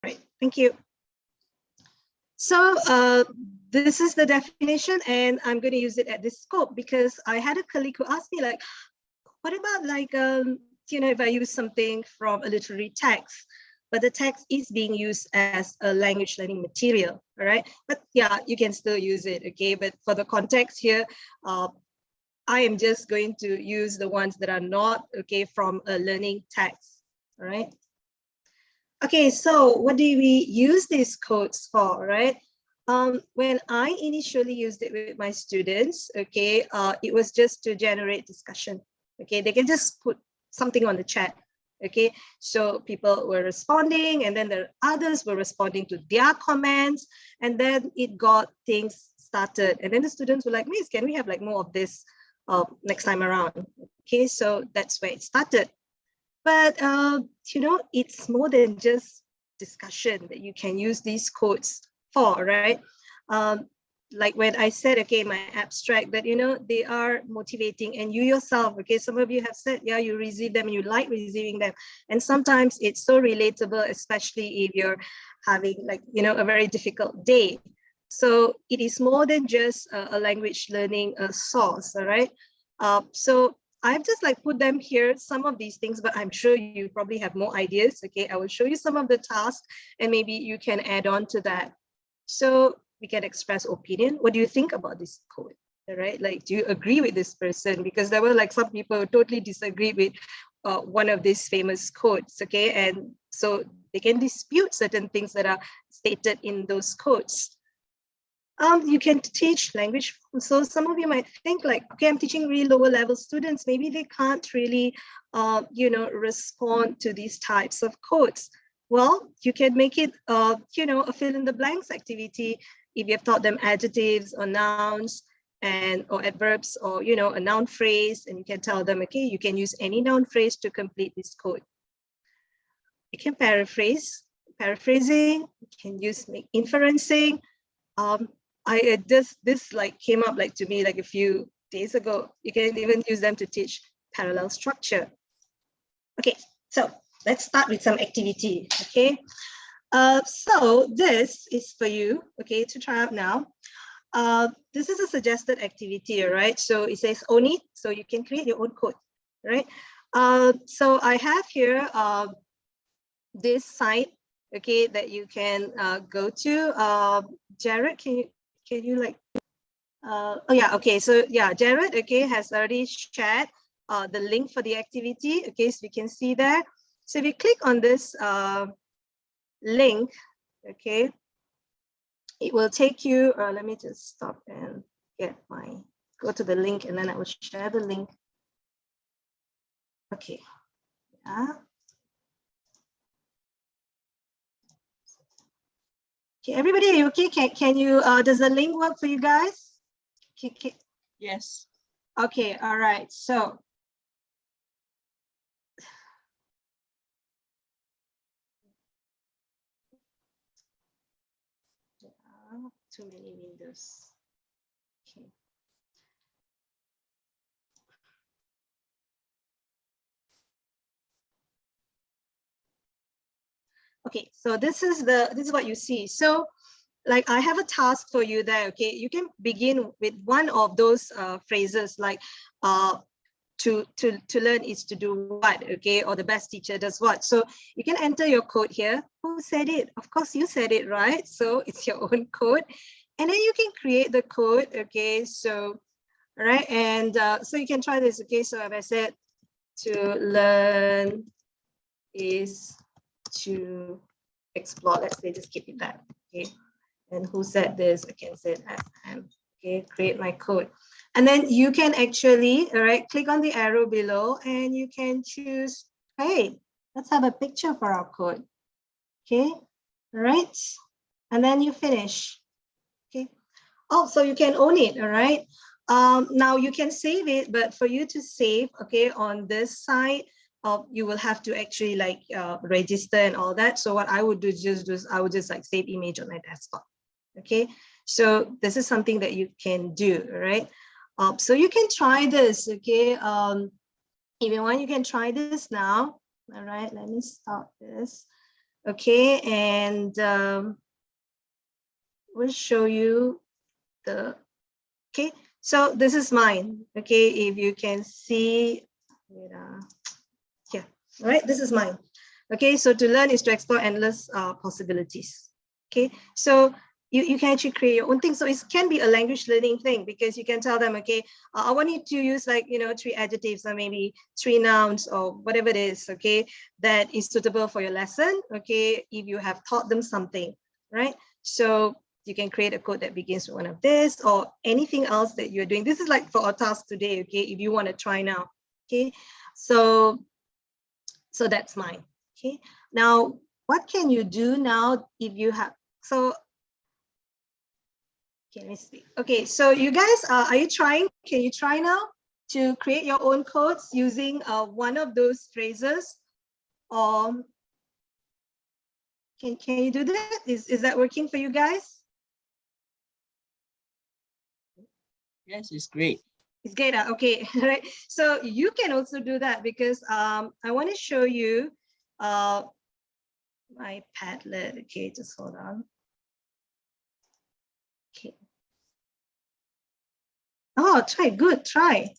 right, thank you. So this is the definition, and I'm going to use it at this scope because I had a colleague who asked me, like, what about like, if I use something from a literary text, but the text is being used as a language learning material, all right? But yeah, you can still use it, okay? But for the context here, I am just going to use the ones that are not, okay, from a learning text, all right? Okay, so what do we use these codes for, right? When I initially used it with my students, okay, it was just to generate discussion. Okay, they can just put something on the chat. Okay, so people were responding, and then the others were responding to their comments, and then it got things started. And then the students were like, Miss, can we have like more of this next time around? Okay, so that's where it started. But it's more than just discussion that you can use these codes for, right? Like when I said, okay, my abstract, that, they are motivating, and you yourself, okay, some of you have said, yeah, you receive them and you like receiving them. And sometimes it's so relatable, especially if you're having like, a very difficult day. So it is more than just a language learning source, all right? So I've just like put them here, some of these things, but I'm sure you probably have more ideas. Okay, I will show you some of the tasks and maybe you can add on to that. So we can express opinion. What do you think about this code? All right, like, do you agree with this person? Because there were like some people who totally disagree with one of these famous codes, okay? And so they can dispute certain things that are stated in those codes. You can teach language. So some of you might think like, okay, I'm teaching really lower level students. Maybe they can't really, respond to these types of codes. Well, you can make it, a fill in the blanks activity if you've taught them adjectives or nouns or adverbs or, a noun phrase, and you can tell them, okay, you can use any noun phrase to complete this code. You can paraphrasing, you can use inferencing. This like came up like to me like a few days ago. You can even use them to teach parallel structure. Okay, so let's start with some activity. Okay, so this is for you, okay, to try out now. This is a suggested activity, right? So it says own it, so you can create your own code, right? So I have here this site, okay, that you can go to. Jared, can you like, oh yeah, okay, so yeah, Jared, okay, has already shared the link for the activity, okay, so we can see there. So if you click on this link, okay, it will take you, let me just stop and go to the link, and then I will share the link. Okay, yeah. Okay, everybody, are you okay? Can you, does the link work for you guys? Okay. Yes. Okay, all right, so. Too many windows. Okay. Okay, so this is what you see. So like I have a task for you there, okay? You can begin with one of those phrases like to learn is to do what, okay? Or the best teacher does what. So you can enter your code here. Who said it? Of course you said it, right? So it's your own code. And then you can create the code, okay? So, all right, and so you can try this, okay? So as I said, to learn is to explore. Let's say just keep it that, okay? And who said this? I can say FM, okay? Create my code. And then you can actually, all right, click on the arrow below and you can choose, hey, let's have a picture for our code, okay? All right, and then you finish, okay? Oh, so you can own it, all right? Now you can save it, but for you to save, okay, on this side, you will have to actually like register and all that. So what I would do is I would just like save image on my desktop. Okay, so this is something that you can do, right? So you can try this, okay? If you want, you can try this now. All right, let me stop this. Okay, and we'll show you the, okay, so this is mine. Okay, if you can see, here, all right, this is mine. Okay, so to learn is to explore endless possibilities. Okay, so you can actually create your own thing. So it can be a language learning thing, because you can tell them, okay, I want you to use, like, 3 adjectives or maybe 3 nouns or whatever it is, okay, that is suitable for your lesson. Okay, if you have taught them something, right? So you can create a code that begins with one of this or anything else that you're doing. This is like for our task today, okay, if you want to try now. Okay, so that's mine. Okay, now what can you do now if you have, so okay, let's see. Okay, so you guys, are you trying? Can you try now to create your own codes using one of those phrases? Or can you do that? Is that working for you guys? Yes, it's great. It's great. Okay, right. So you can also do that, because I want to show you my Padlet. Okay, just hold on. Okay. Oh, try. Good. Try.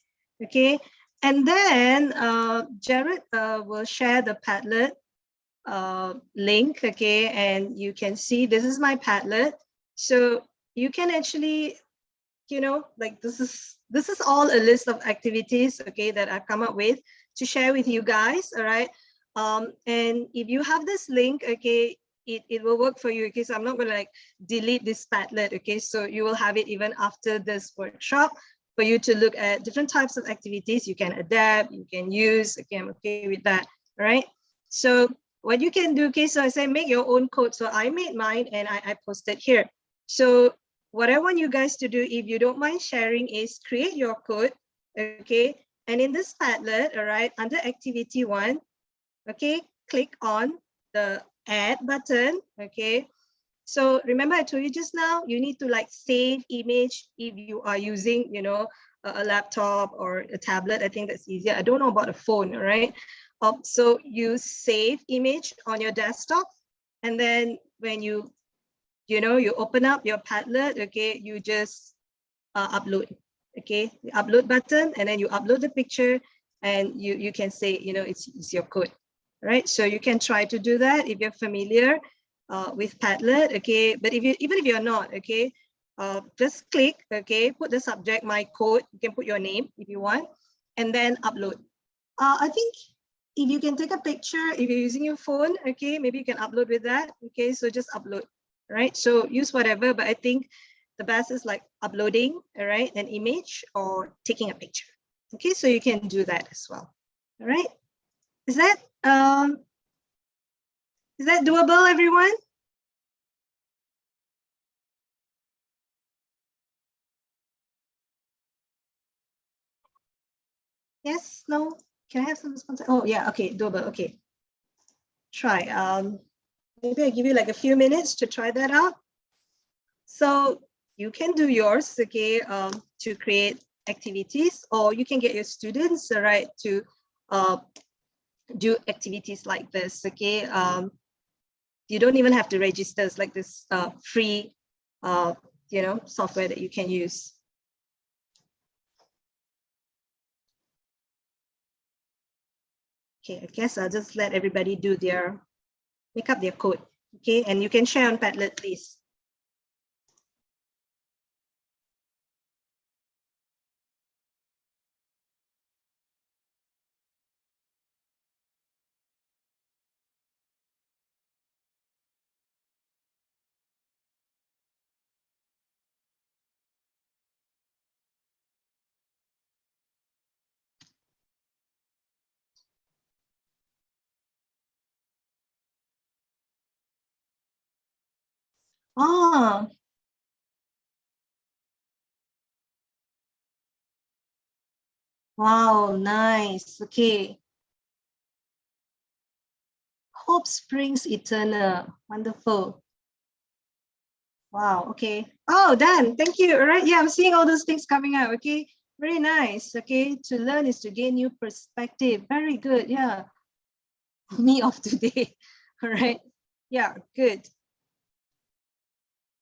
Okay. And then Jared will share the Padlet link. Okay. And you can see this is my Padlet. So you can actually, like this is all a list of activities, okay, that I've come up with to share with you guys. All right. And if you have this link, okay, it will work for you. Okay, so I'm not going to like delete this Padlet. Okay, so you will have it even after this workshop for you to look at different types of activities you can adapt, you can use. Okay, I'm okay with that. All right. So what you can do, okay, so I say make your own code. So I made mine and I posted here. So what I want you guys to do, if you don't mind sharing, is create your code, okay? And in this Padlet, all right, under activity 1, okay, click on the add button, okay? So remember I told you just now, you need to like save image if you are using, a laptop or a tablet. I think that's easier. I don't know about a phone, all right? So you save image on your desktop, and then when you open up your Padlet, okay, you just upload, okay, the upload button, and then you upload the picture, and you can say, it's your code, right? So you can try to do that if you're familiar with Padlet, okay? But even if you're not, okay, just click, okay, put the subject, my code, you can put your name if you want, and then upload. I think if you can take a picture, if you're using your phone, okay, maybe you can upload with that, okay, so just upload, right? So use whatever, but I think the best is like uploading, all right, an image or taking a picture, okay, so you can do that as well, all right? Is that doable, everyone? Yes, no? Can I have some response? Oh yeah, okay, doable, okay. Try. Maybe I give you like a few minutes to try that out. So you can do yours, okay, to create activities, or you can get your students, right, to do activities like this, okay. You don't even have to register. It's like this free, software that you can use. Okay, I guess I'll just let everybody do make up their code, okay, and you can share on Padlet, please. Oh, wow, nice. Okay. Hope springs eternal. Wonderful. Wow. Okay. Oh, Dan, thank you. All right. Yeah, I'm seeing all those things coming out. Okay. Very nice. Okay. To learn is to gain new perspective. Very good. Yeah. Me of today. All right. Yeah, good.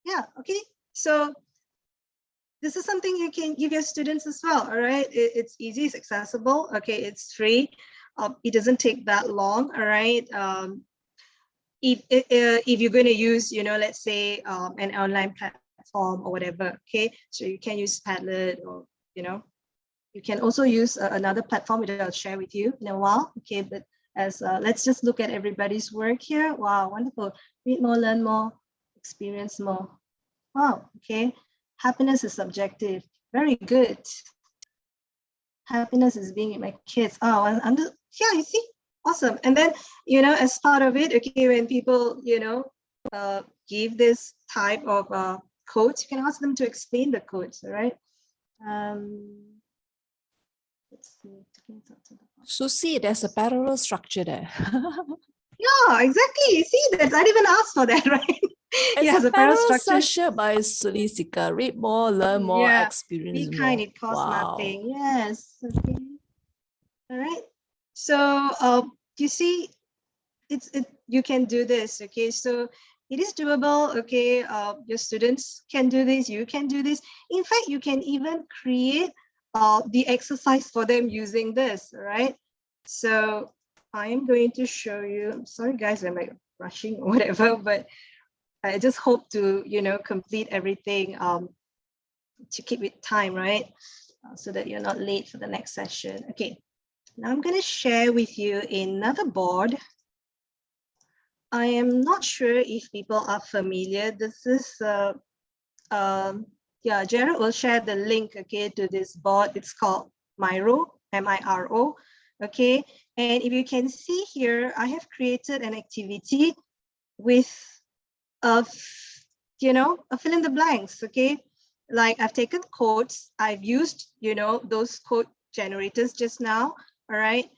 Yeah, okay. So this is something you can give your students as well, all right? It's easy, it's accessible, okay, it's free. It doesn't take that long, all right? If you're going to use, let's say an online platform or whatever, okay? So you can use Padlet or, you can also use another platform that I'll share with you in a while, okay? But as let's just look at everybody's work here. Wow, wonderful. Read more, learn more, experience more. Wow, okay. Happiness is subjective. Very good. Happiness is being with my kids. Oh, yeah, you see, awesome. And then, as part of it, okay, when people, give this type of codes, you can ask them to explain the codes, all right? Let's see. Susie, there's a parallel structure there. Yeah, exactly. You see, that I didn't even ask for that, right? It's Yes, a a parallel parallel structure. structure by Sulisika. Read more, learn more, Yeah, experience be more. kind, it costs Wow. nothing. Yes. Okay. All right. So you see, you can do this. Okay. So it is doable. Okay. Your students can do this. You can do this. In fact, you can even create the exercise for them using this. All right. So I'm going to show you. I'm sorry, guys, I'm like rushing or whatever, but I just hope to, complete everything to keep it time, right? So that you're not late for the next session. Okay, now I'm going to share with you another board. I am not sure if people are familiar. This is, yeah, Jared will share the link, okay, to this board. It's called Miro, M-I-R-O, okay? And if you can see here, I have created an activity with a fill in the blanks, okay? Like I've taken codes, I've used, those code generators just now, all right?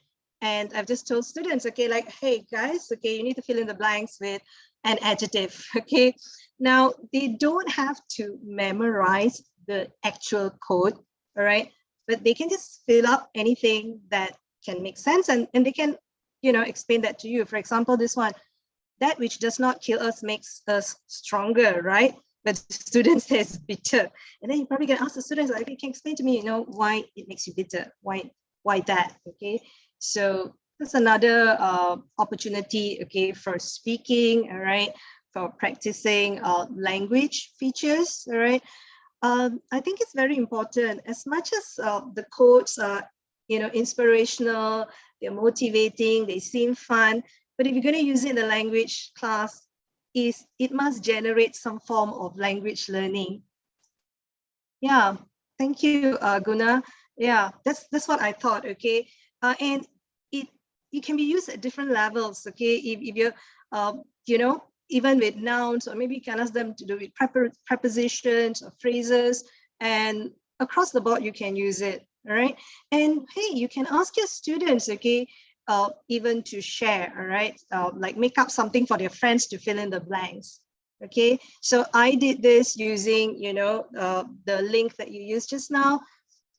And I've just told students, okay, like, hey guys, okay, you need to fill in the blanks with an adjective, okay? Now, they don't have to memorize the actual code, all right? But they can just fill up anything that can make sense and they can, explain that to you. For example, this one, that which does not kill us makes us stronger, right? But the student says bitter. And then you probably can ask the students, like, you can explain to me, why it makes you bitter? Why that? Okay. So that's another opportunity, okay, for speaking, all right, for practicing language features, all right. I think it's very important, as much as the quotes are, inspirational, they're motivating, they seem fun, but if you're going to use it in the language class, it must generate some form of language learning. Yeah, thank you, Guna. Yeah, that's what I thought, okay. And it can be used at different levels, okay. If you're, even with nouns, or maybe you can ask them to do with prepositions or phrases, and across the board you can use it, all right. And hey, you can ask your students, okay, even to share, all right, like make up something for their friends to fill in the blanks. Okay, so I did this using, the link that you used just now.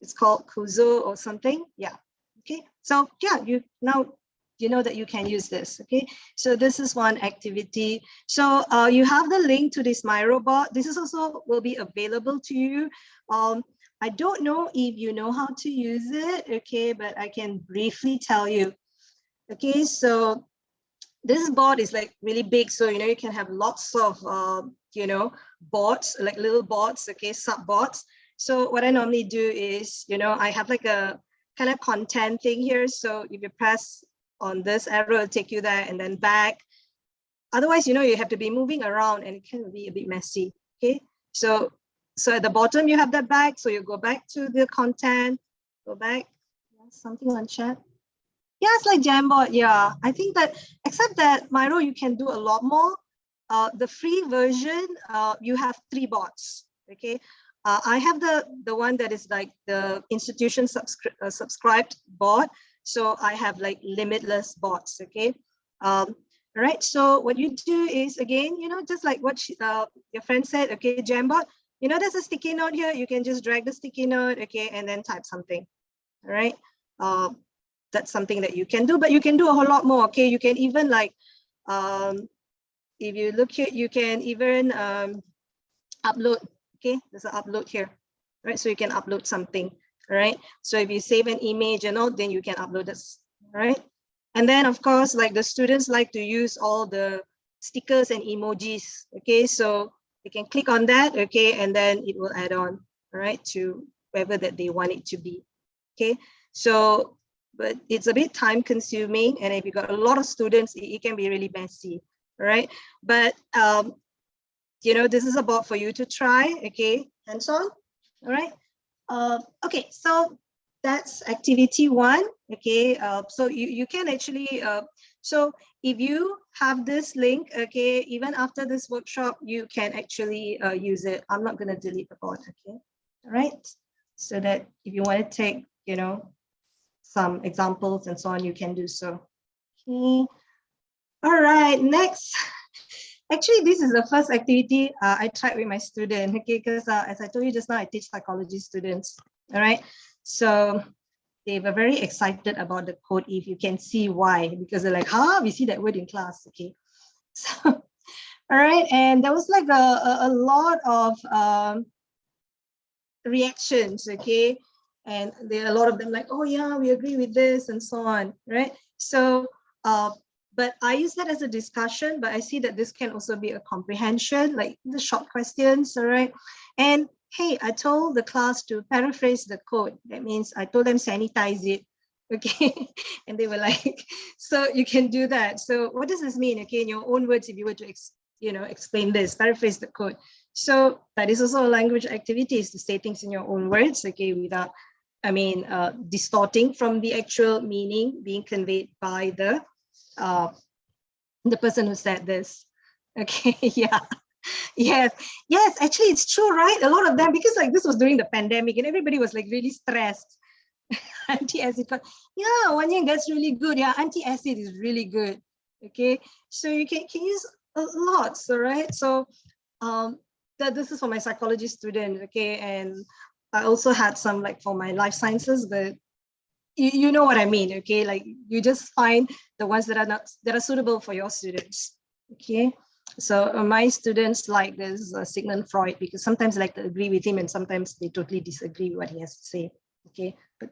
It's called Kuzo or something. Yeah. Okay, so yeah, you know that you can use this. Okay, so this is one activity. So you have the link to this Miro bot. This is also will be available to you. I don't know if you know how to use it, okay, but I can briefly tell you. Okay, so this board is like really big, so you can have lots of boards, like little boards, okay, sub boards. So what I normally do is, I have like a kind of content thing here. So if you press on this arrow, it'll take you there and then back. Otherwise, you have to be moving around and it can be a bit messy. Okay, so at the bottom you have that back, so you go back to the content, go back. Something on chat. Yeah, it's like Jamboard. Yeah, I think that, except that Miro, you can do a lot more. The free version, you have 3 bots. Okay, I have the one that is like the institution subscribed bot. So I have like limitless bots. Okay, all right. So what you do is, again, just like what your friend said. Okay, Jamboard. There's a sticky note here. You can just drag the sticky note. Okay, and then type something. All right. That's something that you can do, but you can do a whole lot more. Okay, you can even like if you look here, you can even upload. Okay, there's an upload here, right? So you can upload something, right? So if you save an image and all, then you can upload this, right? And then of course, like the students like to use all the stickers and emojis. Okay, so they can click on that, okay, and then it will add on, right, to wherever that they want it to be. Okay, so but it's a bit time consuming, and if you got a lot of students, it can be really messy, right? But you know, this is about for you to try, okay, hands on, all right? Okay, so that's activity 1, okay? So you can actually, so if you have this link, okay, even after this workshop, you can actually use it. I'm not gonna delete the board, okay? All right, so that if you want to take, you know, some examples and so on, you can do so. Okay. All right, next. Actually, this is the first activity I tried with my student, okay, because as I told you just now, I teach psychology students, all right? So they were very excited about the code, if you can see why, because they're like, huh, we see that word in class, okay? So, all right, and there was like a lot of reactions, okay? And there are a lot of them like, oh yeah, we agree with this and so on, right? So, but I use that as a discussion, but I see that this can also be a comprehension, like the short questions, all right? And hey, I told the class to paraphrase the code. That means I told them sanitize it, okay? And they were like, so you can do that. So what does this mean, okay? In your own words, if you were to explain this, paraphrase the code. So that is also a language activity, is to say things in your own words, okay, without, I mean, distorting from the actual meaning being conveyed by the person who said this. Okay, yeah. Yes, actually it's true, right? A lot of them, because like this was during the pandemic and everybody was like really stressed. Anti-acid, yeah, one year that's really good. Yeah, anti-acid is really good. Okay, so you can use a lot, so right? So that this is for my psychology student, okay, and I also had some like for my life sciences, but you know what I mean, okay? Like you just find the ones that are suitable for your students, okay? So my students like this Sigmund Freud, because sometimes I like to agree with him and sometimes they totally disagree with what he has to say, okay? But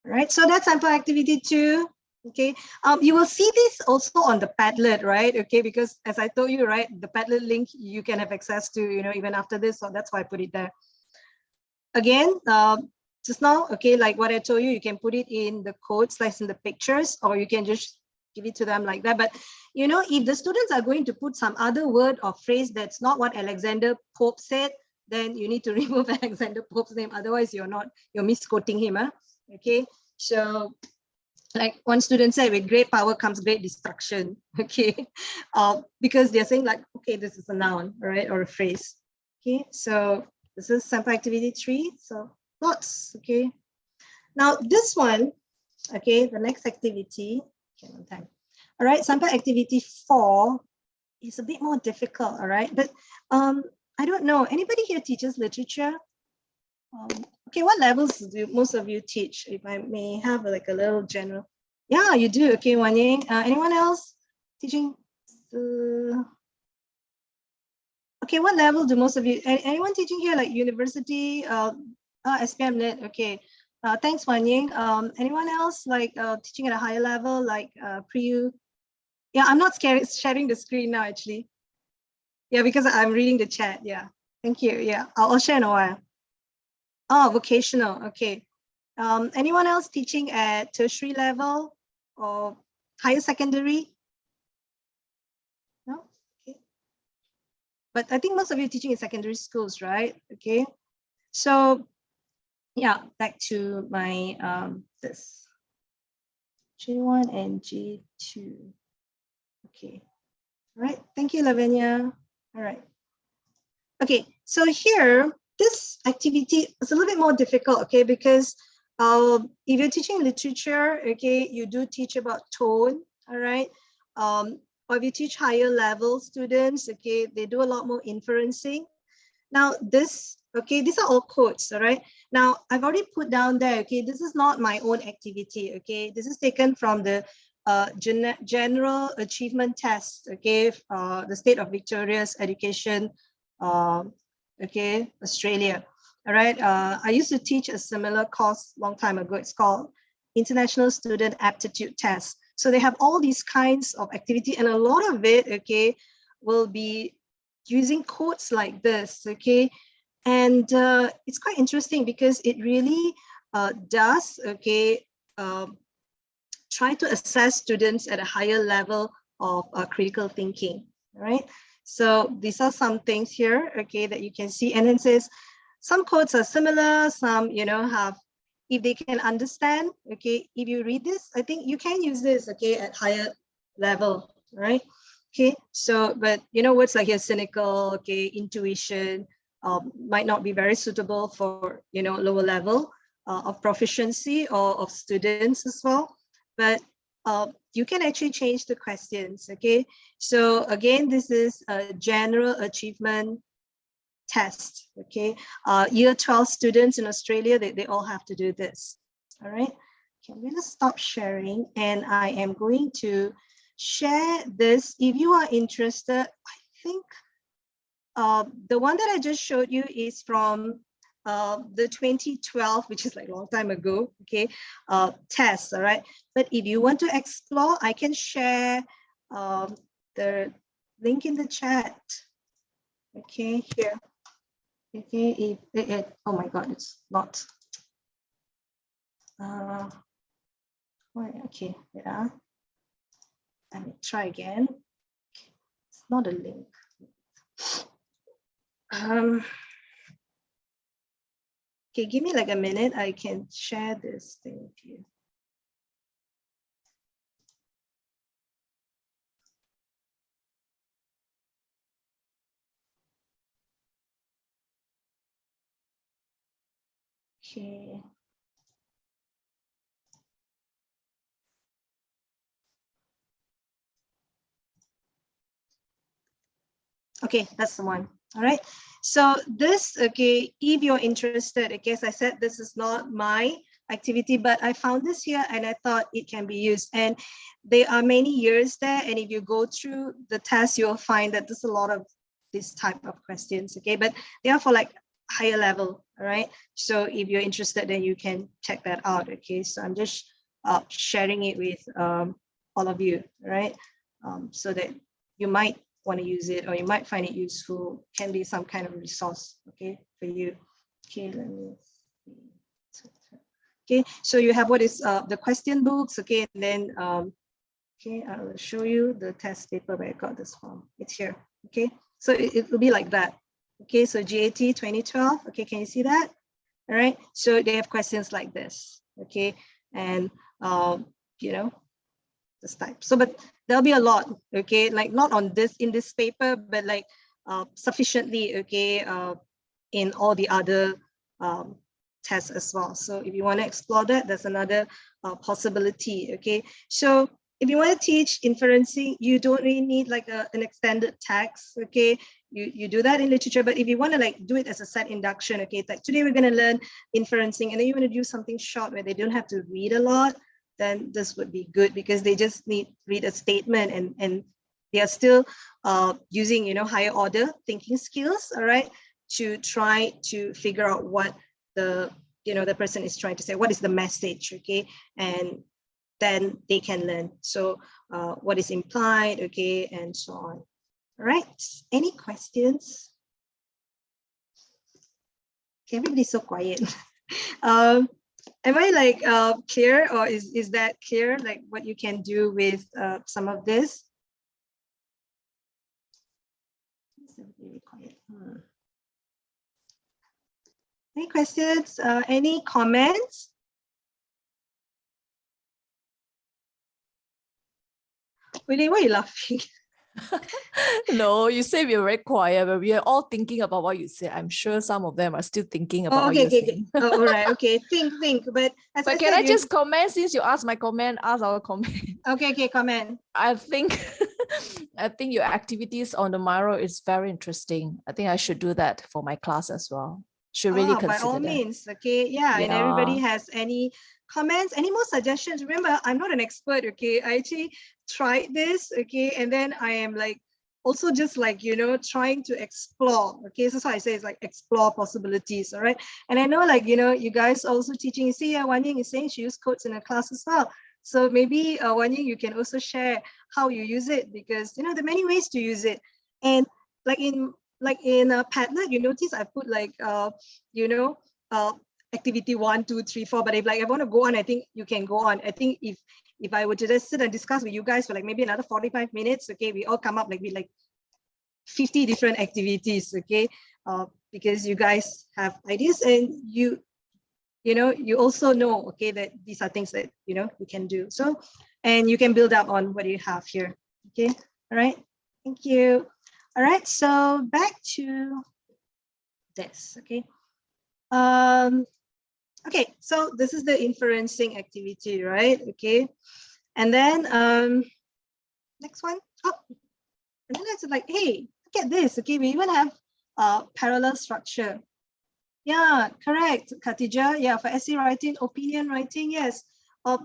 right, so that's sample activity 2. Okay, you will see this also on the Padlet, right? Okay, because as I told you, right, the Padlet link you can have access to, you know, even after this, so that's why I put it there. Again, just now, okay, like what I told you, you can put it in the code slice in the pictures, or you can just give it to them like that. But you know, if the students are going to put some other word or phrase that's not what Alexander Pope said, then you need to remove Alexander Pope's name. Otherwise, you're misquoting him. Huh? Okay, so like one student said, with great power comes great destruction. Okay, because they're saying like, okay, this is a noun, right, or a phrase. Okay, so this is sample activity 3. So lots. Okay, now this one, okay, the next activity. Okay, on time. All right, sample activity 4 is a bit more difficult. All right, but I don't know. Anybody here teaches literature? Okay, what levels do most of you teach? If I may have like a little general. Yeah, you do. Okay, Wan Ying. Anyone else teaching? Okay, what level do most of you? Anyone teaching here like university? SPM Lit. Okay. Thanks, Wan Ying. Anyone else like teaching at a higher level, like pre-U? Yeah, I'm not sharing the screen now, actually. Yeah, because I'm reading the chat. Yeah, thank you. Yeah, I'll share in a while. Oh, vocational. Okay. Anyone else teaching at tertiary level or higher secondary? No? Okay. But I think most of you are teaching in secondary schools, right? Okay. So yeah, back to my this G1 and G2. Okay. All right. Thank you, Lavinia. All right. Okay. So here, this activity is a little bit more difficult, okay, because if you're teaching literature, okay, you do teach about tone, all right? Or if you teach higher level students, okay, they do a lot more inferencing. Now this, okay, these are all quotes, all right? Now I've already put down there, okay, this is not my own activity, okay? This is taken from the general achievement test, okay, the State of Victoria's Education, okay, Australia. All right, I used to teach a similar course long time ago. It's called International Student Aptitude Test. So they have all these kinds of activity, and a lot of it, okay, will be using codes like this, okay, and it's quite interesting because it really does, okay, try to assess students at a higher level of critical thinking. All right, so these are some things here, okay, that you can see, and it says some codes are similar, some, you know, have, if they can understand, okay, if you read this, I think you can use this, okay, at higher level, right? Okay, so, but you know, words like here, cynical, okay, intuition, might not be very suitable for, you know, lower level of proficiency or of students as well. But you can actually change the questions, okay? So again, this is a general achievement test, okay? Year 12 students in Australia, they all have to do this, all right? Okay, I'm gonna stop sharing and I am going to share this. If you are interested, I think the one that I just showed you is from the 2012, which is like a long time ago, okay, test, all right? But if you want to explore, I can share the link in the chat, okay, here. Okay, oh my God, it's not. Okay, yeah. Let me try again. It's not a link. Okay, give me like a minute. I can share this thing with you. Okay. Okay, that's the one. All right. So this, okay, if you're interested, I guess I said this is not my activity, but I found this here and I thought it can be used. And there are many years there. And if you go through the test, you'll find that there's a lot of this type of questions, okay? But they are for like higher level, all right? So if you're interested, then you can check that out, okay? So I'm just sharing it with all of you, all right? So that you might want to use it or you might find it useful, can be some kind of resource, okay, for you. Okay, let me see. Okay, so you have what is the question books, okay, and then okay, I will show you the test paper where I got this from. It's here, okay, so it will be like that. Okay, so GAT 2012, okay, can you see that? All right, so they have questions like this, okay, and you know, this type. So, but there'll be a lot, okay, like not on this, in this paper, but like sufficiently, okay, in all the other tests as well. So if you want to explore that, there's another possibility, okay. So if you want to teach inferencing, you don't really need like an extended text, okay. You do that in literature, but if you want to like do it as a set induction, okay, it's like today we're going to learn inferencing, and then you want to do something short where they don't have to read a lot, then this would be good because they just need read a statement and they are still using, you know, higher order thinking skills, all right, to try to figure out what the, you know, the person is trying to say, what is the message, okay, and then they can learn. So what is implied, okay, and so on. All right, any questions? Okay, everybody's so quiet. Am I like clear, or is that clear, like what you can do with some of this? Really quiet. Any questions? Any comments? Really, why are you laughing? No, you say we are very quiet, but we are all thinking about what you said. I'm sure some of them are still thinking about Oh, what okay, you're okay, saying. okay. Oh, all right, okay. Think. But as I But can said, I just comment, since you asked my comment, ask our comment? Okay, comment. I think I think your activities on the Miro is very interesting. I think I should do that for my class as well. should really By all consider that. means, okay, yeah, and everybody Yeah. has any comments, any more suggestions. Remember, I'm not an expert, okay? I actually tried this, okay, and then I am like also just like, you know, trying to explore, okay? So that's why I say it's like explore possibilities, all right? And I know, like, you know, you guys also teaching. You see, Wan Ying is saying she used quotes in her class as well. So maybe Wan Ying, you can also share how you use it, because, you know, there are many ways to use it. And like in Padlet, you notice I put like, you know, activity 1, 2, 3, 4. But if like I want to go on, I think you can go on. I think if I were to just sit and discuss with you guys for like maybe another 45 minutes, okay, we all come up like with like 50 different activities, okay, because you guys have ideas, and you know, you also know, okay, that these are things that, you know, you can do. So, and you can build up on what you have here. Okay, all right, thank you. All right, so back to this, okay. Okay, so this is the inferencing activity, right? Okay, and then next one. Oh, and then it's like, hey, look at this. Okay, we even have parallel structure. Yeah, correct, Khatija. Yeah, for essay writing, opinion writing, yes.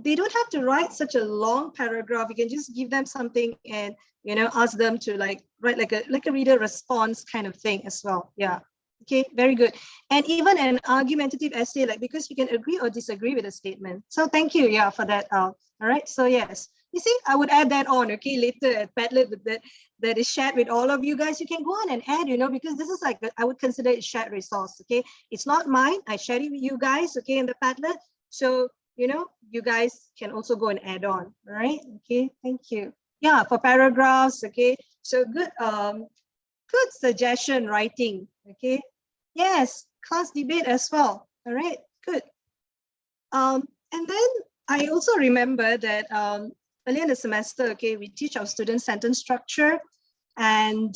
They don't have to write such a long paragraph. You can just give them something and, you know, ask them to like write like a reader response kind of thing as well. Yeah. Okay, very good. And even an argumentative essay, like, because you can agree or disagree with a statement. So thank you, yeah, for that. All right. So yes, you see, I would add that on, okay, later at Padlet with that is shared with all of you guys. You can go on and add, you know, because this is like, I would consider it shared resource, okay? It's not mine. I share it with you guys, okay, in the Padlet. So, you know, you guys can also go and add on, all right? Okay, thank you. Yeah, for paragraphs, okay. So good suggestion writing, okay. Yes, class debate as well. All right, good. And then I also remember that earlier in the semester, okay, we teach our students sentence structure. And,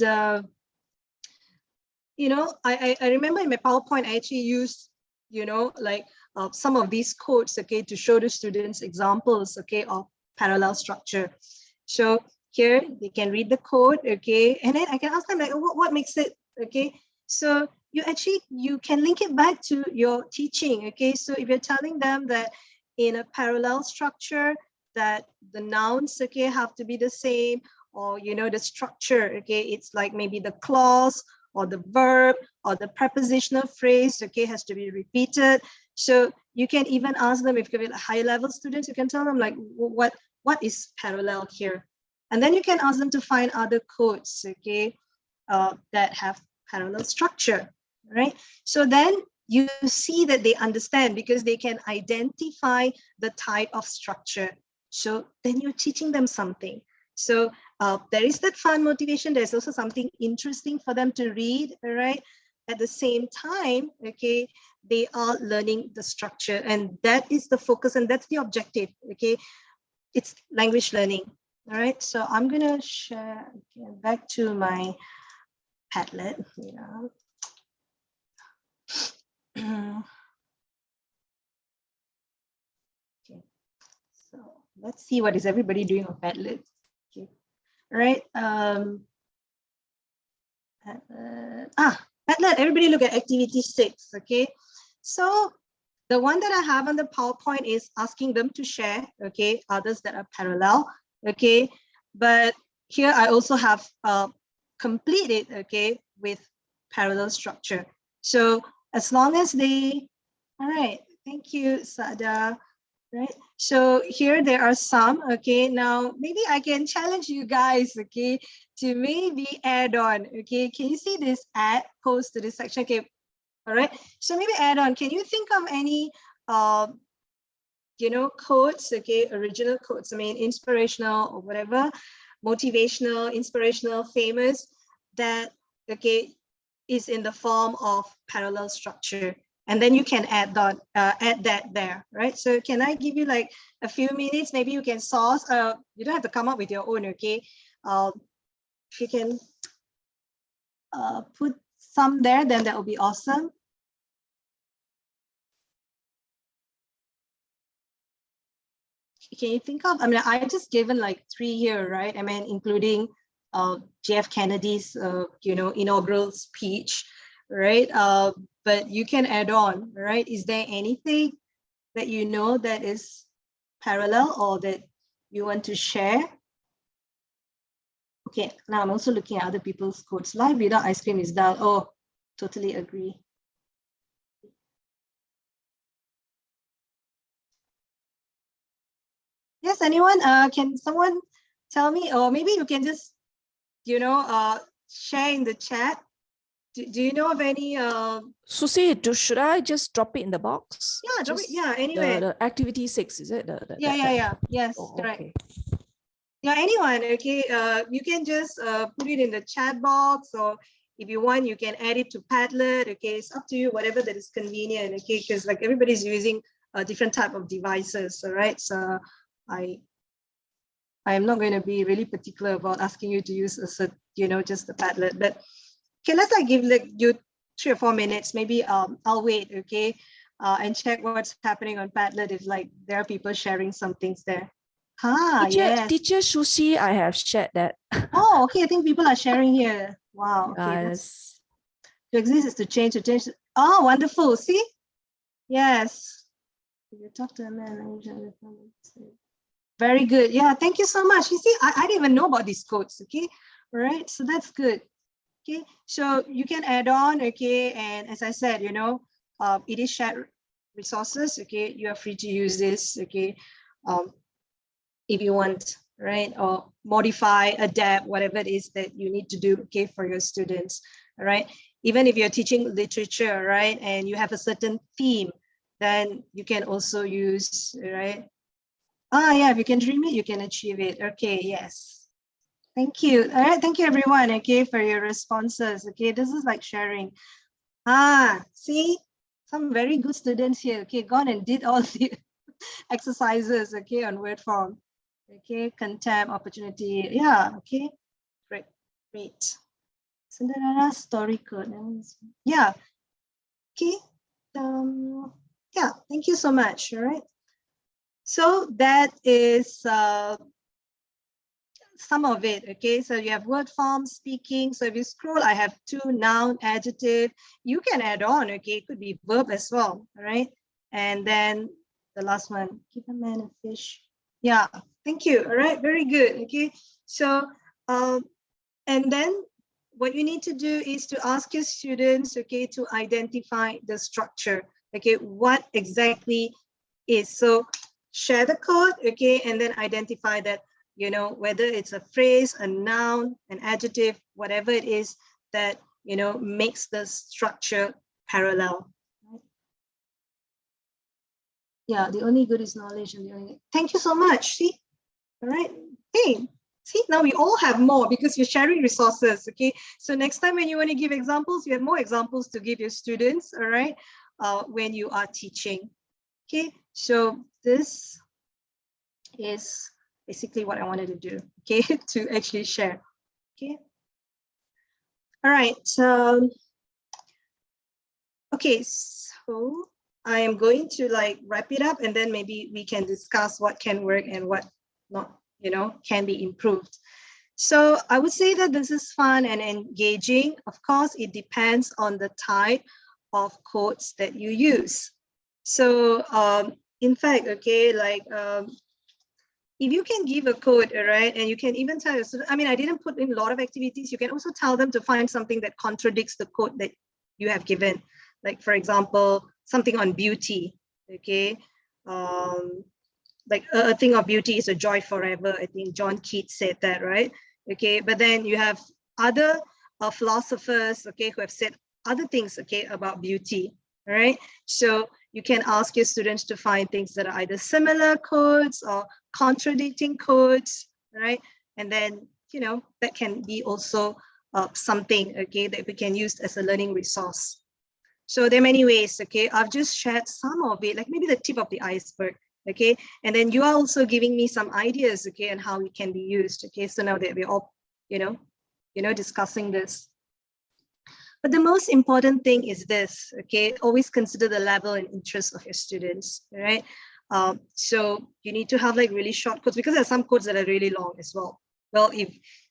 you know, I remember in my PowerPoint, I actually used, you know, like some of these codes, okay, to show the students examples, okay, of parallel structure. So here they can read the code, okay, and then I can ask them like, what makes it, okay? So you can link it back to your teaching, okay? So if you're telling them that in a parallel structure, that the nouns, okay, have to be the same, or, you know, the structure, okay, it's like maybe the clause or the verb or the prepositional phrase, okay, has to be repeated. So you can even ask them, if you're high level students, you can tell them like, what is parallel here? And then you can ask them to find other codes, okay, that have parallel structure, right? So then you see that they understand, because they can identify the type of structure. So then you're teaching them something. So there is that fun motivation. There's also something interesting for them to read, right? At the same time, okay, they are learning the structure, and that is the focus, and that's the objective, okay? It's language learning, all right? So I'm gonna share again back to my Padlet. Yeah. Okay, so let's see what is everybody doing on Padlet. Okay, all right. Padlet, everybody look at activity 6, okay? So the one that I have on the PowerPoint is asking them to share, okay, others that are parallel, okay? But here I also have completed, okay, with parallel structure. So as long as they, all right, thank you, Sada. Right, so here there are some, okay, now maybe I can challenge you guys, okay, to maybe add on, okay, can you see this add post to this section? Okay, all right, so maybe add on, can you think of any you know, quotes, okay, original quotes, I mean inspirational or whatever, motivational, inspirational, famous, that, okay, is in the form of parallel structure, and then you can add that there, right? So can I give you like a few minutes? Maybe you can source. You don't have to come up with your own, okay? If you can put some there, then that will be awesome. Can you think of? I mean, I just given like 3 here, right? I mean, including JF Kennedy's, you know, inaugural speech. right? But you can add on, right? Is there anything that you know that is parallel or that you want to share? Okay, now I'm also looking at other people's quotes. Life without ice cream is dull. Oh, totally agree. Yes, anyone? Can someone tell me, or maybe you can just, share in the chat. Do you know of any? Susie, should I just drop it in the box? Yeah, drop it. Just Yeah, anyway. the activity 6, is it? Yeah. Yes, Oh, correct. okay. Yeah, anyone, okay. You can just put it in the chat box, or if you want, you can add it to Padlet. Okay, it's up to you, whatever that is convenient. Okay, because like everybody's using a different type of devices. All right, so I am not going to be really particular about asking you to use just the Padlet. But okay, let's like give like you 3 or 4 minutes. Maybe I'll wait. Okay, and check what's happening on Padlet if like there are people sharing some things there. Yes. Teacher Sushi, I have shared that. Oh, okay. I think people are sharing here. Wow. Okay. Yes. To exist is to change. Oh, wonderful. See? Yes. You talk to a man. Very good. Yeah. Thank you so much. You see, I didn't even know about these codes. Okay. All right. So that's good. Okay. So you can add on. Okay. And as I said, it is shared resources. Okay. You are free to use this. Okay. If you want, right? Or modify, adapt, whatever it is that you need to do, okay, for your students, all right? Even if you're teaching literature, right, and you have a certain theme, then you can also use, right? Yeah, if you can dream it, you can achieve it. Okay, yes. Thank you. All right, thank you everyone, okay, for your responses. Okay, this is like sharing. See, some very good students here, okay, gone and did all the exercises, okay, on word form. Okay, contempt, opportunity. Yeah, okay. Great. Cinderella story code. Yeah. Okay. Yeah, thank you so much. All right. So that is some of it. Okay. So you have word form, speaking. So if you scroll, I have 2, noun, adjective. You can add on, okay. It could be verb as well. All right. And then the last one, give a man a fish. Yeah, thank you. All right, very good. Okay, so and then what you need to do is to ask your students, okay, to identify the structure. Okay, what exactly is. So share the code, okay, and then identify that, whether it's a phrase, a noun, an adjective, whatever it is that, makes the structure parallel. Yeah, the only good is knowledge, and the only. Thank you so much. See, all right. Hey, see, now we all have more because you're sharing resources. Okay, so next time when you want to give examples, you have more examples to give your students. All right, when you are teaching. Okay, so this is basically what I wanted to do. Okay, to actually share. Okay. All right. Okay, so I am going to like wrap it up, and then maybe we can discuss what can work and what not, can be improved. So I would say that this is fun and engaging. Of course, it depends on the type of quotes that you use. So in fact, okay, like if you can give a quote, right, and you can even tell your students, I mean, I didn't put in a lot of activities. You can also tell them to find something that contradicts the quote that you have given. Like, for example, something on beauty, okay? Like a thing of beauty is a joy forever. I think John Keats said that, right? Okay, but then you have other philosophers, okay, who have said other things, okay, about beauty, all right? So you can ask your students to find things that are either similar quotes or contradicting quotes, right? And then, that can be also something, okay, that we can use as a learning resource. So there are many ways, okay? I've just shared some of it, like maybe the tip of the iceberg, okay? And then you are also giving me some ideas, okay, on how it can be used, okay? So now that we're all, discussing this. But the most important thing is this, okay? Always consider the level and interest of your students, right? So you need to have like really short quotes, because there are some quotes that are really long as well. Well, if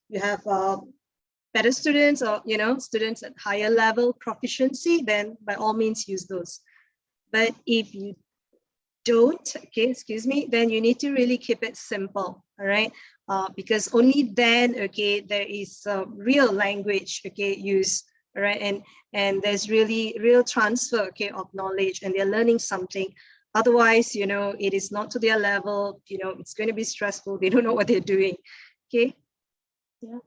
you have better students or, students at higher level proficiency, then by all means use those. But if you don't, okay, excuse me, then you need to really keep it simple, all right? Because only then, okay, there is real language, okay, use, all right? And there's really real transfer, okay, of knowledge, and they're learning something. Otherwise, it is not to their level, it's going to be stressful. They don't know what they're doing, okay? Yeah.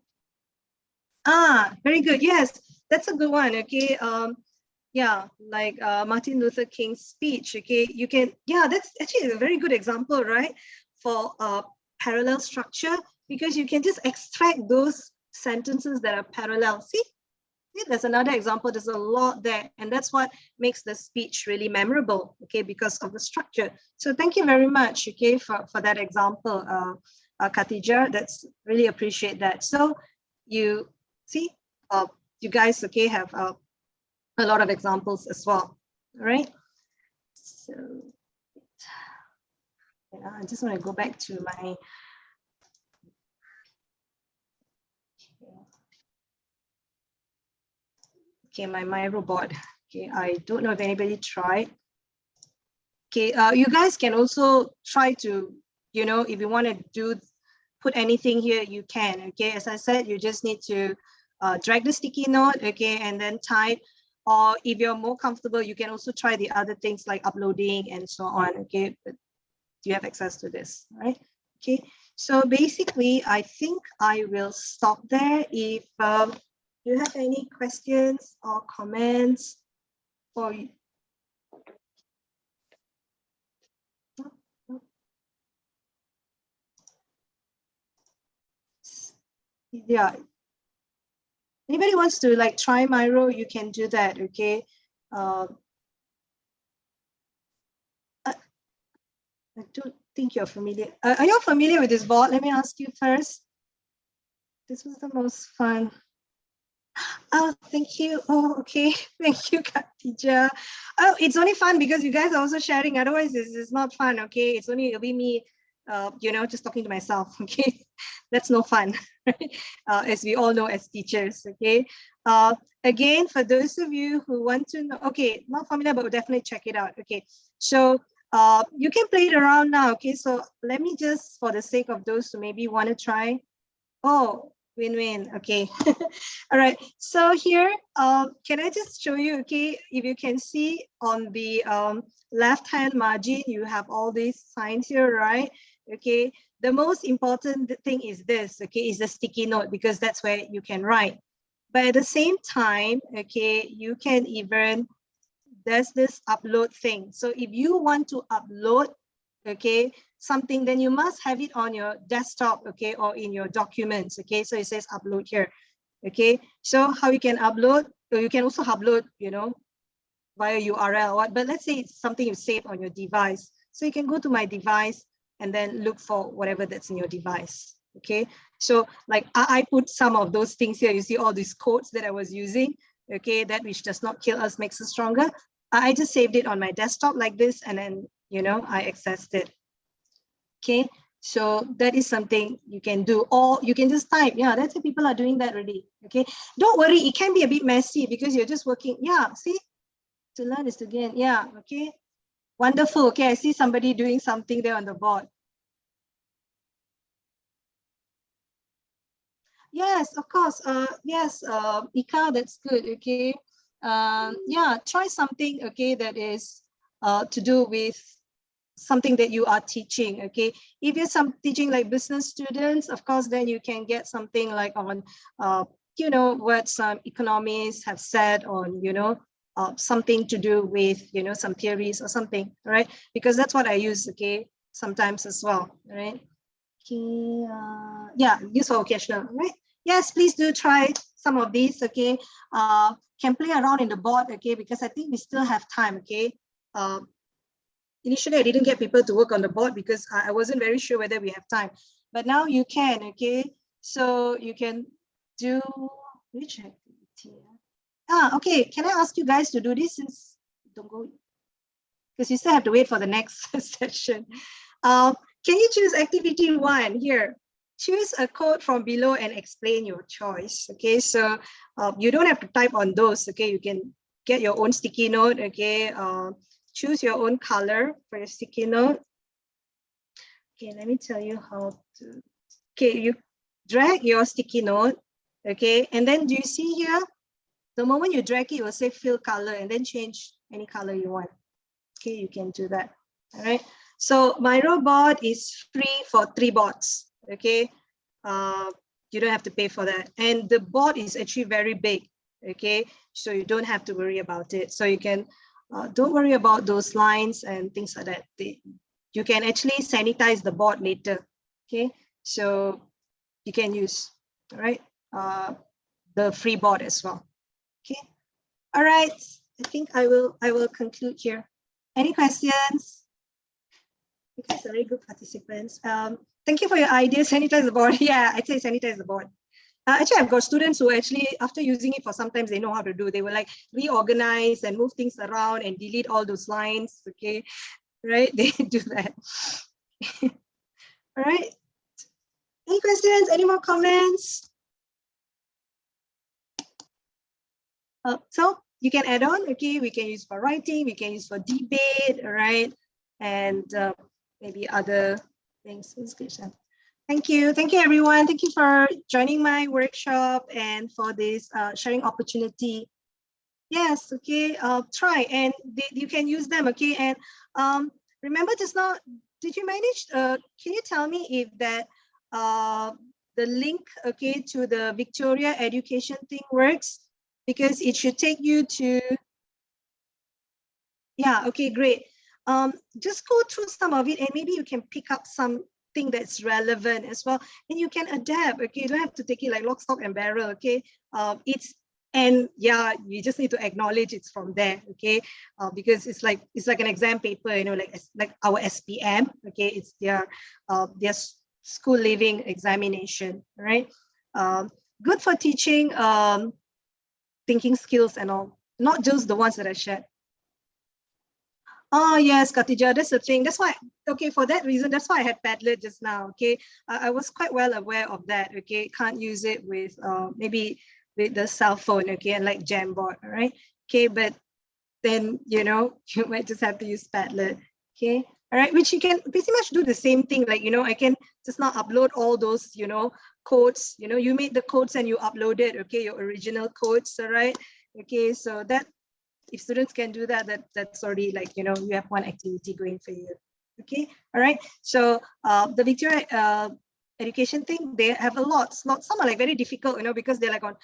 Very good. Yes, that's a good one, okay? Yeah, like Martin Luther King's speech, okay, you can, yeah, that's actually a very good example, right, for parallel structure, because you can just extract those sentences that are parallel. See, there's another example. There's a lot there, and that's what makes the speech really memorable, okay, because of the structure. So thank you very much, okay, for that example, Khatijah. That's really appreciate that. So you see, you guys, okay, have a lot of examples as well. All right. So yeah, I just want to go back to my my robot. Okay, I don't know if anybody tried. Okay, you guys can also try to, if you want to put anything here, you can. Okay, as I said, you just need to drag the sticky note, okay, and then type. Or if you're more comfortable, you can also try the other things like uploading and so on, okay? But you have access to this, right? Okay, so basically, I think I will stop there. If you have any questions or comments, or yeah, anybody wants to like try Miro, you can do that, okay? I don't think you're familiar. Are you familiar with this board? Let me ask you first. This was the most fun. Oh, thank you. Oh, okay. Thank you, Khatijah. Oh, it's only fun because you guys are also sharing. Otherwise, it's not fun, okay? It'll be me, just talking to myself, okay? That's no fun, right? As we all know as teachers, okay? Again, for those of you who want to know, okay, not familiar, but we'll definitely check it out, okay? So you can play it around now, okay? So let me just, for the sake of those who maybe want to try. Oh, win-win, okay. All right, so here, can I just show you, okay, if you can see on the left-hand margin, you have all these signs here, right? Okay, the most important thing is this, okay, is the sticky note, because that's where you can write. But at the same time, okay, you can even, there's this upload thing. So if you want to upload, okay, something, then you must have it on your desktop, okay, or in your documents, okay? So it says upload here, okay? So how you can upload, you can also upload, via URL, what? But let's say it's something you save on your device. So you can go to my device and then look for whatever that's in your device, okay? So like I put some of those things here. You see all these codes that I was using, okay? That which does not kill us makes us stronger. I just saved it on my desktop like this, and then, I accessed it. Okay, so that is something you can do, or you can just type. Yeah, that's what people are doing that already. Okay, don't worry, it can be a bit messy because you're just working. Yeah, see, to learn is to gain. Yeah, okay, wonderful. Okay, I see somebody doing something there on the board. Yes, of course. Yes, Ika, that's good. Okay, yeah, try something. Okay, that is to do with something that you are teaching. Okay, if you're teaching like business students, of course, then you can get something like on what some economists have said on, something to do with, some theories or something, right? Because that's what I use, okay, sometimes as well, right? Okay, yeah, useful occasional, right? Yes, please do try some of these, okay? Can play around in the board, okay, because I think we still have time, okay? Initially, I didn't get people to work on the board because I wasn't very sure whether we have time. But now you can, okay? So you can do, which activity? Okay, can I ask you guys to do this since, don't go, because you still have to wait for the next session. Can you choose activity 1 here? choose a code from below and explain your choice. Okay, so you don't have to type on those. Okay, you can get your own sticky note. Okay, choose your own color for your sticky note. Okay, let me tell you how to. Okay, you drag your sticky note. Okay, and then do you see here? The moment you drag it, it will say fill color and then change any color you want. Okay, you can do that. All right. So my robot is free for 3 bots. Okay. You don't have to pay for that. And the bot is actually very big. Okay. So you don't have to worry about it. So you can, don't worry about those lines and things like that. You can actually sanitize the bot later. Okay. So you can use, all right, the free bot as well. Okay. All right. I think I will conclude here. Any questions? You guys are very good participants. Thank you for your ideas. Sanitize the board. Yeah, I'd say sanitize the board. Actually, I've got students who actually, after using it for sometimes, they know how to do. They will like reorganize and move things around and delete all those lines. Okay, right? They do that. All right. Any questions? Any more comments? So you can add on. Okay, we can use for writing. We can use for debate. All right, and maybe other things. Thank you everyone. Thank you for joining my workshop and for this sharing opportunity. Yes, okay, try and you can use them, okay? And remember just now, did you manage, can you tell me if that the link, okay, to the Victoria education thing works? Because it should take you to, yeah, okay, great. Just go through some of it and maybe you can pick up something that's relevant as well. And you can adapt, okay? You don't have to take it like lock, stock and barrel, okay? And yeah, you just need to acknowledge it's from there, okay? Because it's like an exam paper, you know, like our SPM, okay? It's their school living examination, right? Good for teaching thinking skills and all, not just the ones that I shared. Oh yes, Katija, that's the thing. That's why, okay, for that reason, that's why I had Padlet just now, okay? I was quite well aware of that, okay? Can't use it with maybe with the cell phone, okay, and like Jamboard, all right? Okay, but then, you know, you might just have to use Padlet, okay? All right, which you can pretty much do the same thing. Like, you know, I can just now upload all those, you know, codes, you know, you made the codes and you uploaded, okay, your original codes, all right? Okay, so that, if students can do that, that's already like, you know, you have one activity going for you. Okay, all right. So the Victoria education thing, they have a lot. Some are like very difficult, you know, because they're like on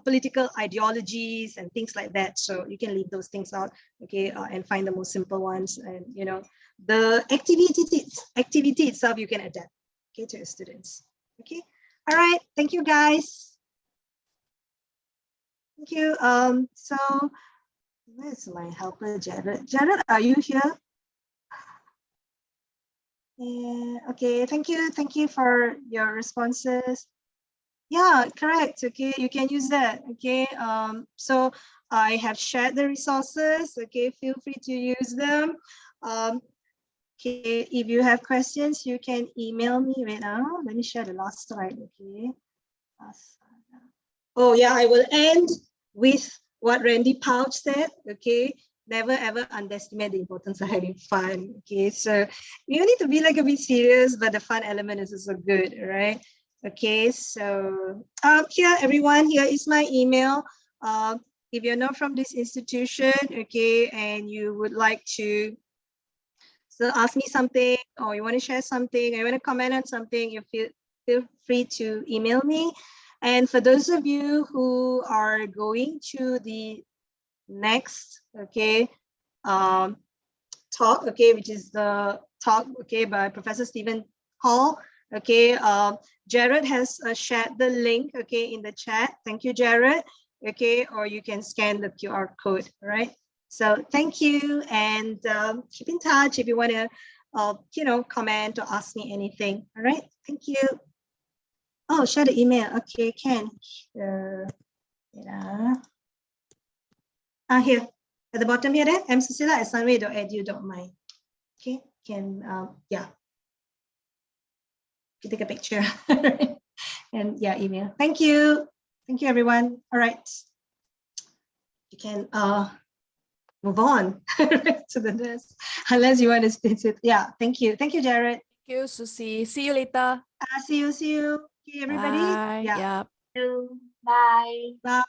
political ideologies and things like that. So you can leave those things out, okay, and find the most simple ones. And you know, the activity itself, you can adapt, okay, to your students. Okay, all right. Thank you, guys. Thank you. So. Where's my helper, Jared? Jared, are you here? Yeah, okay, thank you for your responses. Yeah, correct, okay, you can use that, okay. So I have shared the resources, okay, feel free to use them. Okay, if you have questions, you can email me right now. Let me share the last slide, okay. Oh yeah, I will end with what Randy Pouch said, okay? Never ever underestimate the importance of having fun, okay? So you need to be like a bit serious, but the fun element is also good, right? Okay, so here, everyone, here is my email. If you're not from this institution, okay, and you would like to ask me something, or you want to share something, or you want to comment on something, you feel free to email me. And for those of you who are going to the next, okay, talk, okay, which is the talk, okay, by Professor Stephen Hall, okay, Jared has shared the link, okay, in the chat. Thank you, Jared, okay, or you can scan the QR code, all right? So thank you, and keep in touch if you want to, you know, comment or ask me anything, all right? Thank you. Oh, share the email. Okay, can. Yeah. Here at the bottom here, there, msusila@sunway.edu.my. Okay, can, yeah. You take a picture. And yeah, email. Thank you. Thank you, everyone. All right. You can move on to the next, unless you want to stay it. Yeah, thank you. Thank you, Jared. Thank you, Susie. See you later. See you. Okay, everybody. Bye. Yeah. Yep. Bye. Bye.